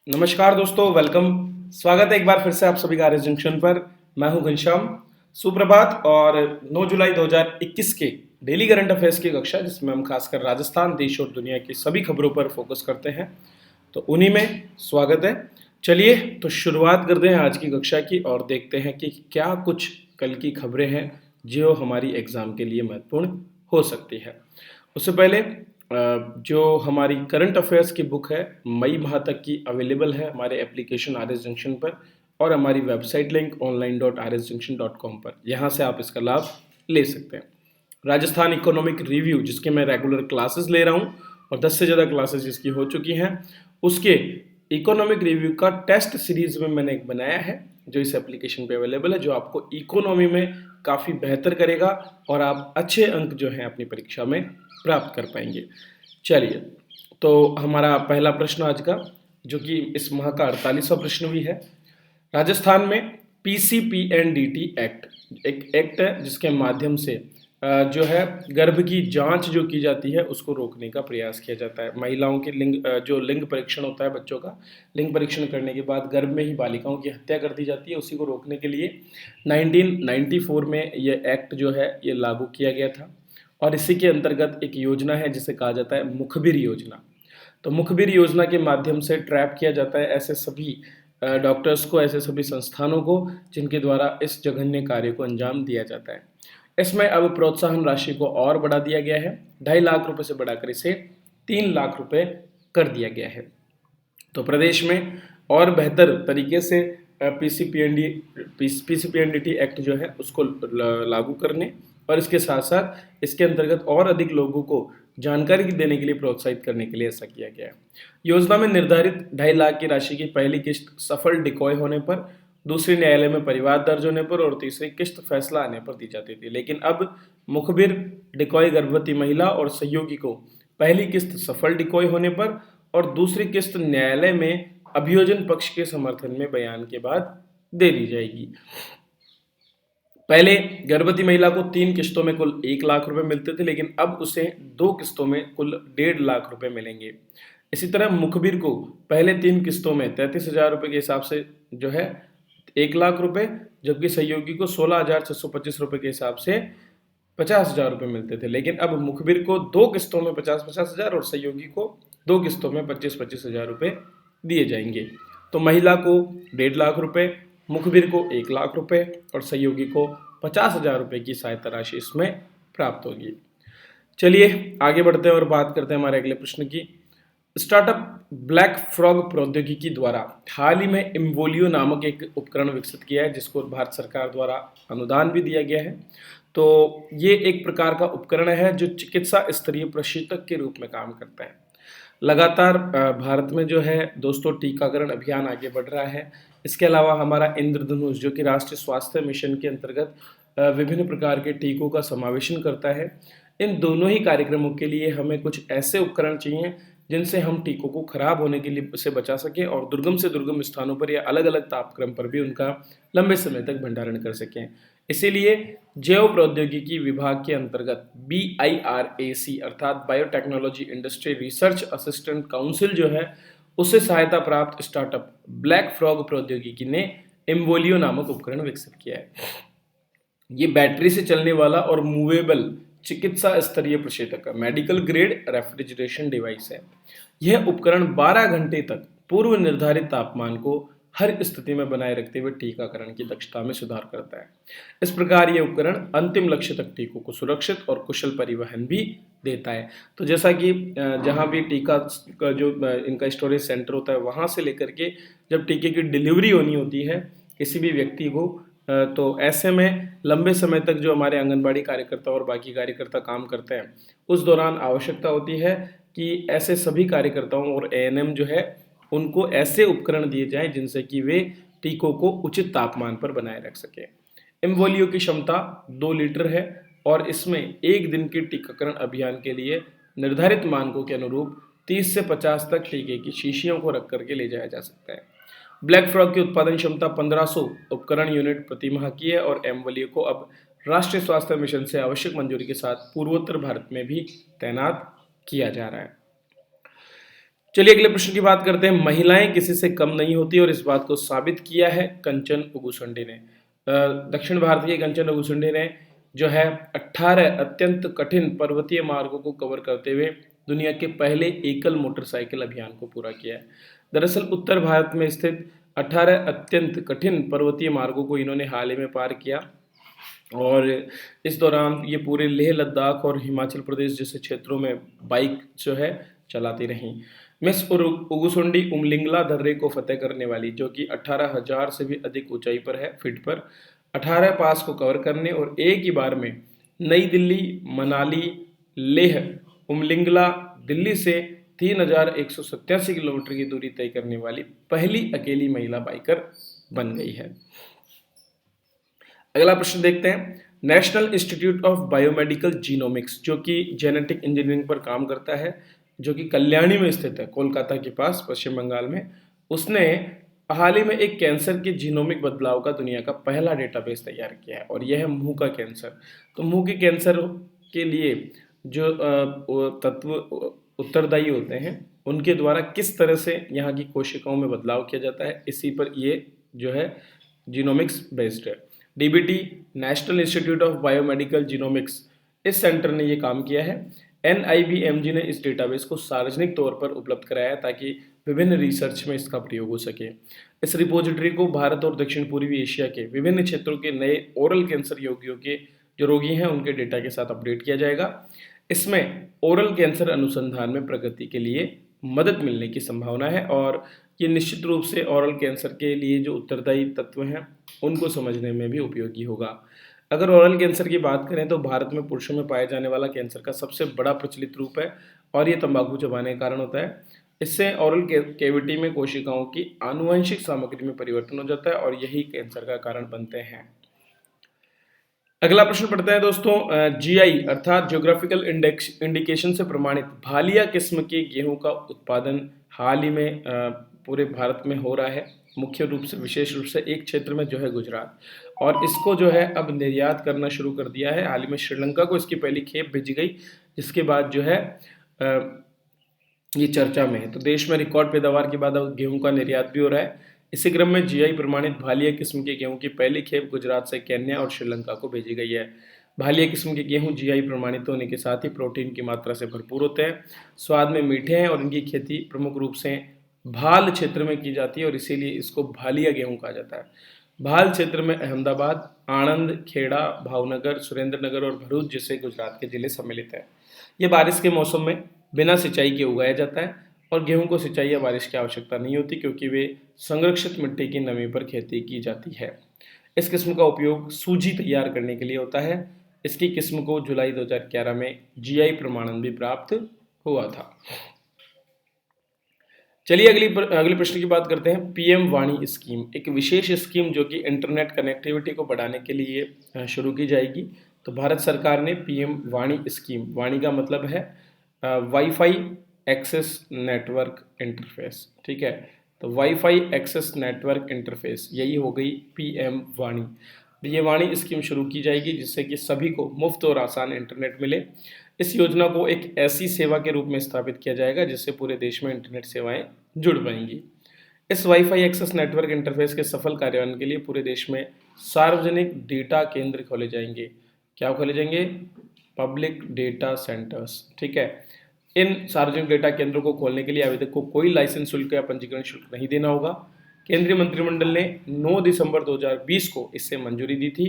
नमस्कार दोस्तों, वेलकम। स्वागत है एक बार फिर से आप सभी का आर्य जंक्शन पर। मैं हूं घनश्याम। सुप्रभात। और 9 जुलाई 2021 के डेली करंट अफेयर्स की कक्षा, जिसमें हम खासकर राजस्थान, देश और दुनिया की सभी खबरों पर फोकस करते हैं, तो उन्हीं में स्वागत है। चलिए तो शुरुआत करते हैं आज की कक्षा की और देखते हैं कि क्या कुछ कल की खबरें हैं जो हमारी एग्जाम के लिए महत्वपूर्ण हो सकती है। उससे पहले जो हमारी करंट अफेयर्स की बुक है, मई माह तक की अवेलेबल है हमारे एप्लीकेशन आर एस जंक्शन पर और हमारी वेबसाइट लिंक online.rsjunction.com पर। यहाँ से आप इसका लाभ ले सकते हैं। राजस्थान इकोनॉमिक रिव्यू, जिसके मैं रेगुलर क्लासेस ले रहा हूँ और 10 से ज़्यादा क्लासेस जिसकी हो चुकी हैं, उसके इकोनॉमिक रिव्यू का टेस्ट सीरीज में मैंने एक बनाया है जो इस एप्लीकेशन पे अवेलेबल है, जो आपको इकोनॉमी में काफ़ी बेहतर करेगा और आप अच्छे अंक जो हैं अपनी परीक्षा में प्राप्त कर पाएंगे। चलिए, तो हमारा पहला प्रश्न आज का, जो कि इस माह का 48वां प्रश्न भी है। राजस्थान में पीसीपीएनडीटी एक्ट एक एक्ट है जिसके माध्यम से जो है गर्भ की जांच जो की जाती है उसको रोकने का प्रयास किया जाता है। महिलाओं के जो लिंग परीक्षण होता है, बच्चों का लिंग परीक्षण करने के बाद गर्भ में ही बालिकाओं की हत्या कर दी जाती है, उसी को रोकने के लिए 1994 में ये एक्ट जो है ये लागू किया गया था। और इसी के अंतर्गत एक योजना है जिसे कहा जाता है मुखबिर योजना। तो मुखबिर योजना के माध्यम से ट्रैप किया जाता है ऐसे सभी डॉक्टर्स को, ऐसे सभी संस्थानों को जिनके द्वारा इस जघन्य कार्य को अंजाम दिया जाता है। इसमें अब प्रोत्साहन राशि को और बढ़ा दिया गया है, 2.5 लाख रुपए से बढ़ाकर इसे 3 लाख रुपए कर दिया गया है। तो प्रदेश में और बेहतर तरीके से पीसीपीएनडीटी एक्ट जो है उसको लागू करने और इसके साथ साथ इसके अंतर्गत और अधिक लोगों को जानकारी देने के लिए प्रोत्साहित करने के लिए ऐसा किया गया है। योजना में निर्धारित 2.5 लाख की राशि की पहली किस्त सफल डिकॉय होने पर, दूसरी न्यायालय में परिवाद दर्ज होने पर और तीसरी किस्त फैसला आने पर दी जाती थी। लेकिन अब मुखबिर डिकॉय गर्भवती महिला और सहयोगी को पहली किस्त सफल डिकॉय होने पर और दूसरी किस्त न्यायालय में अभियोजन पक्ष के समर्थन में बयान के बाद दे दी जाएगी। पहले गर्भवती महिला को 3 किस्तों में कुल 1 लाख रुपए मिलते थे, लेकिन अब उसे 2 किस्तों में कुल 1.5 लाख रुपए मिलेंगे। इसी तरह मुखबिर को पहले 3 किस्तों में 33,000 रुपए के हिसाब से जो है 1 लाख रुपए, जबकि सहयोगी को 16,625 रुपए के हिसाब से 50,000 रुपए मिलते थे। लेकिन अब मुखबिर को 2 किस्तों में 50,000 और सहयोगी को 2 किस्तों में 25,000 रुपए दिए जाएंगे। तो महिला को 1.5 लाख रुपए, मुखबिर को 1 लाख रुपए और सहयोगी को 50,000 रुपए की सहायता राशि इसमें प्राप्त होगी। चलिए आगे बढ़ते हैं और बात करते हैं हमारे अगले प्रश्न की। स्टार्टअप ब्लैक फ्रॉग प्रौद्योगिकी द्वारा हाल ही में इम्वोलियो नामक एक उपकरण विकसित किया है, जिसको भारत सरकार द्वारा अनुदान भी दिया गया है। तो ये एक प्रकार का उपकरण है जो चिकित्सा स्तरीय प्रशिक्षक के रूप में काम करता है। लगातार भारत में जो है दोस्तों टीकाकरण अभियान आगे बढ़ रहा है। इसके अलावा हमारा इंद्रधनुष, जो कि राष्ट्रीय स्वास्थ्य मिशन के अंतर्गत विभिन्न प्रकार के टीकों का समावेशन करता है। इन दोनों ही कार्यक्रमों के लिए हमें कुछ ऐसे उपकरण चाहिए जिनसे हम टीकों को खराब होने के लिए से बचा सकें और दुर्गम से दुर्गम स्थानों पर या अलग अलग तापक्रम पर भी उनका लंबे समय तक भंडारण कर सकें। इसीलिए जैव प्रौद्योगिकी विभाग के अंतर्गत BIRAC अर्थात biotechnology industry research assistant council जो है, उससे सहायता प्राप्त स्टार्टअप ब्लैक फ्रॉग प्रौद्योगिकी ने एम्वोलियो नामक उपकरण विकसित किया है। ये बैटरी से चलने वाला और मूवेबल चिकित्सा स्तरीय प्रशीतक मेडिकल ग्रेड रेफ्रिजरेशन डिवाइस है। यह उपकरण 12 घंटे तक पूर्व निर्धारित तापमान को हर स्थिति में बनाए रखते हुए टीकाकरण की दक्षता में सुधार करता है। इस प्रकार यह उपकरण अंतिम लक्ष्य तक टीकों को सुरक्षित और कुशल परिवहन भी देता है। तो जैसा कि जहाँ भी टीका का जो इनका स्टोरेज सेंटर होता है, वहाँ से लेकर के जब टीके की डिलीवरी होनी होती है किसी भी व्यक्ति को, तो ऐसे में लंबे समय तक जो हमारे आंगनबाड़ी कार्यकर्ता और बाकी कार्यकर्ता काम करते हैं, उस दौरान आवश्यकता होती है कि ऐसे सभी कार्यकर्ताओं और ANM जो है उनको ऐसे उपकरण दिए जाएं जिनसे कि वे टीकों को उचित तापमान पर बनाए रख सकें। एम्वोलियो की क्षमता 2 लीटर है और इसमें एक दिन के टीकाकरण अभियान के लिए निर्धारित मानकों के अनुरूप 30 से 50 तक टीके की शीशियों को रख करके ले जाया जा सकता है। ब्लैक फ्रॉग की उत्पादन क्षमता 1500 उपकरण यूनिट प्रति माह की है और एम्वोलियो को अब राष्ट्रीय स्वास्थ्य मिशन से आवश्यक मंजूरी के साथ पूर्वोत्तर भारत में भी तैनात किया जा रहा है। चलिए अगले प्रश्न की बात करते हैं। महिलाएं किसी से कम नहीं होती और इस बात को साबित किया है कंचन उगुसुंडी ने। दक्षिण भारत के कंचन उगुसुंडी ने जो है 18 अत्यंत कठिन पर्वतीय मार्गों को कवर करते हुए दुनिया के पहले एकल मोटरसाइकिल अभियान को पूरा किया है। दरअसल उत्तर भारत में स्थित 18 अत्यंत कठिन पर्वतीय मार्गों को इन्होंने हाल ही में पार किया और इस दौरान ये पूरे लेह लद्दाख और हिमाचल प्रदेश जैसे क्षेत्रों में बाइक जो है चलाती रहीं। मिस उगुसुंडी उमलिंगला दर्रे को फतेह करने वाली, जो कि 18,000 से भी अधिक ऊंचाई पर है, फीट पर 18 पास को कवर करने और एक ही बार में नई दिल्ली, मनाली, लेह, उमलिंगला, दिल्ली से 3,187 किलोमीटर की दूरी तय करने वाली पहली अकेली महिला बाइकर बन गई है। अगला प्रश्न देखते हैं। National institute of biomedical genomics, जो कि जेनेटिक इंजीनियरिंग पर काम करता है, जो कि कल्याणी में स्थित है, कोलकाता के पास, पश्चिम बंगाल में, उसने हाल ही में एक कैंसर के जीनोमिक बदलाव का दुनिया का पहला डेटाबेस तैयार किया है और यह है मुंह का कैंसर। तो मुंह के कैंसर के लिए जो तत्व उत्तरदायी होते हैं उनके द्वारा किस तरह से यहाँ की कोशिकाओं में बदलाव किया जाता है, इसी पर ये जो है जीनोमिक्स बेस्ड है। DBT, national institute of biomedical genomics, इस सेंटर ने ये काम किया है। NIBMG ने इस डेटाबेस को सार्वजनिक तौर पर उपलब्ध कराया है ताकि विभिन्न रिसर्च में इसका प्रयोग हो सके। इस रिपोजिटरी को भारत और दक्षिण पूर्वी एशिया के विभिन्न क्षेत्रों के नए ओरल कैंसर रोगियों के जो रोगी हैं उनके डेटा के साथ अपडेट किया जाएगा। इसमें ओरल कैंसर अनुसंधान में प्रगति के लिए मदद मिलने की संभावना है और ये निश्चित रूप से ओरल कैंसर के लिए जो उत्तरदायी तत्व हैं उनको समझने में भी उपयोगी होगा। अगर ओरल कैंसर की बात करें तो भारत में पुरुषों में पाए जाने वाला कैंसर का सबसे बड़ा प्रचलित रूप है और ये तंबाकू चबाने के कारण होता है। इससे ओरल कैविटी में कोशिकाओं की आनुवंशिक सामग्री में परिवर्तन हो जाता है और यही कैंसर का कारण बनते हैं। अगला प्रश्न पढ़ते हैं दोस्तों। GI अर्थात ज्योग्राफिकल इंडिकेशन से प्रमाणित भालिया किस्म के गेहूं का उत्पादन हाल ही में पूरे भारत में हो रहा है, मुख्य रूप से विशेष रूप से एक क्षेत्र में जो है गुजरात, और इसको जो है अब निर्यात करना शुरू कर दिया है। हाल ही में श्रीलंका को इसकी पहली खेप भेजी गई, जिसके बाद जो है ये चर्चा में है। तो देश में रिकॉर्ड पैदावार के बाद अब गेहूं का निर्यात भी हो रहा है। इसी क्रम में GI प्रमाणित भालिया किस्म के गेहूं की पहली खेप गुजरात से केन्या और श्रीलंका को भेजी गई है। भालिया किस्म के गेहूं GI प्रमाणित होने के साथ ही प्रोटीन की मात्रा से भरपूर होते हैं, स्वाद में मीठे हैं और इनकी खेती प्रमुख रूप से भाल क्षेत्र में की जाती है और इसीलिए इसको भालिया गेहूं कहा जाता है। भाल क्षेत्र में अहमदाबाद, आणंद, खेड़ा, भावनगर, सुरेंद्रनगर और भरूच जैसे गुजरात के जिले सम्मिलित हैं। ये बारिश के मौसम में बिना सिंचाई के उगाया जाता है और गेहूं को सिंचाई या बारिश की आवश्यकता नहीं होती क्योंकि वे संरक्षित मिट्टी की नमी पर खेती की जाती है। इस किस्म का उपयोग सूजी तैयार करने के लिए होता है। इसकी किस्म को जुलाई 2011 में GI प्रमाणन भी प्राप्त हुआ था। चलिए अगले प्रश्न की बात करते हैं। PM वाणी स्कीम एक विशेष स्कीम जो कि इंटरनेट कनेक्टिविटी को बढ़ाने के लिए शुरू की जाएगी। तो भारत सरकार ने PM वाणी स्कीम, वाणी का मतलब है वाईफाई एक्सेस नेटवर्क इंटरफेस, ठीक है, तो वाईफाई एक्सेस नेटवर्क इंटरफेस, यही हो गई PM वाणी। ये वाणी स्कीम शुरू की जाएगी जिससे कि सभी को मुफ्त और आसान इंटरनेट मिले। इस योजना को एक ऐसी सेवा के रूप में स्थापित किया जाएगा जिससे पूरे देश में इंटरनेट सेवाएं जुड़ पाएंगी। इस वाईफाई एक्सेस नेटवर्क इंटरफेस के सफल कार्यान्वयन के लिए पूरे देश में सार्वजनिक डेटा केंद्र खोले जाएंगे। क्या खोले जाएंगे? पब्लिक डेटा सेंटर्स, ठीक है। इन सार्वजनिक डेटा केंद्रों को खोलने के लिए आवेदक को कोई लाइसेंस शुल्क या पंजीकरण शुल्क नहीं देना होगा। केंद्रीय मंत्रिमंडल ने 9 दिसंबर 2020 को इससे मंजूरी दी थी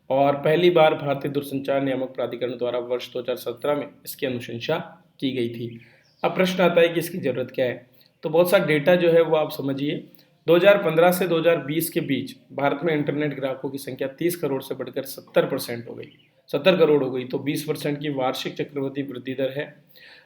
और पहली बार भारतीय दूरसंचार नियामक प्राधिकरण द्वारा वर्ष 2017 में इसकी अनुशंसा की गई थी। अब प्रश्न आता है कि इसकी ज़रूरत क्या है। तो बहुत सा डेटा जो है वो आप समझिए। 2015 से 2020 के बीच भारत में इंटरनेट ग्राहकों की संख्या 30 करोड़ से बढ़कर 70% हो गई, 70 करोड़ हो गई। तो 20% की वार्षिक चक्रवृद्धि वृद्धि दर है।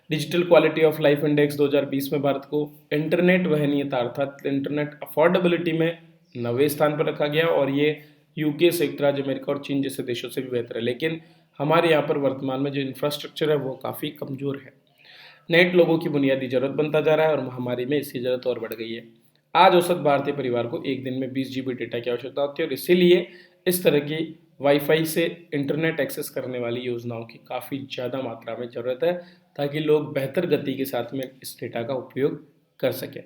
Digital quality of life index 2020 में भारत को इंटरनेट वहनीयता अर्थात इंटरनेट अफोर्डेबिलिटी में 9वें स्थान पर रखा गया और ये UK, संयुक्त राज्य अमेरिका और चीन जैसे देशों से भी बेहतर है। लेकिन हमारे यहाँ पर वर्तमान में जो इंफ्रास्ट्रक्चर है वो काफ़ी कमज़ोर है। नेट लोगों की बुनियादी जरूरत बनता जा रहा है और महामारी में इसकी ज़रूरत और बढ़ गई है। आज औसत भारतीय परिवार को एक दिन में 20 GB डेटा की आवश्यकता होती है और इसीलिए इस तरह की वाईफाई से इंटरनेट एक्सेस करने वाली योजनाओं की काफ़ी ज़्यादा मात्रा में ज़रूरत है ताकि लोग बेहतर गति के साथ में इस डेटा का उपयोग कर सकें।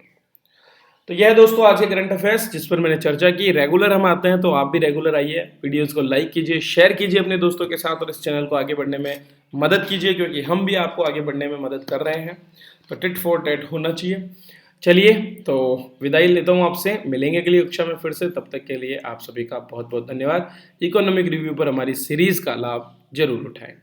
तो यह दोस्तों आज के करंट अफेयर्स जिस पर मैंने चर्चा की। रेगुलर हम आते हैं तो आप भी रेगुलर आइए, वीडियोस को लाइक कीजिए, शेयर कीजिए अपने दोस्तों के साथ और इस चैनल को आगे बढ़ने में मदद कीजिए, क्योंकि हम भी आपको आगे बढ़ने में मदद कर रहे हैं। तो टिट फॉर टैट होना चाहिए। चलिए तो विदाई लेता हूँ आपसे, मिलेंगे अगली कक्षा में फिर से। तब तक के लिए आप सभी का बहुत बहुत धन्यवाद। इकोनॉमिक रिव्यू पर हमारी सीरीज का लाभ जरूर उठाएं।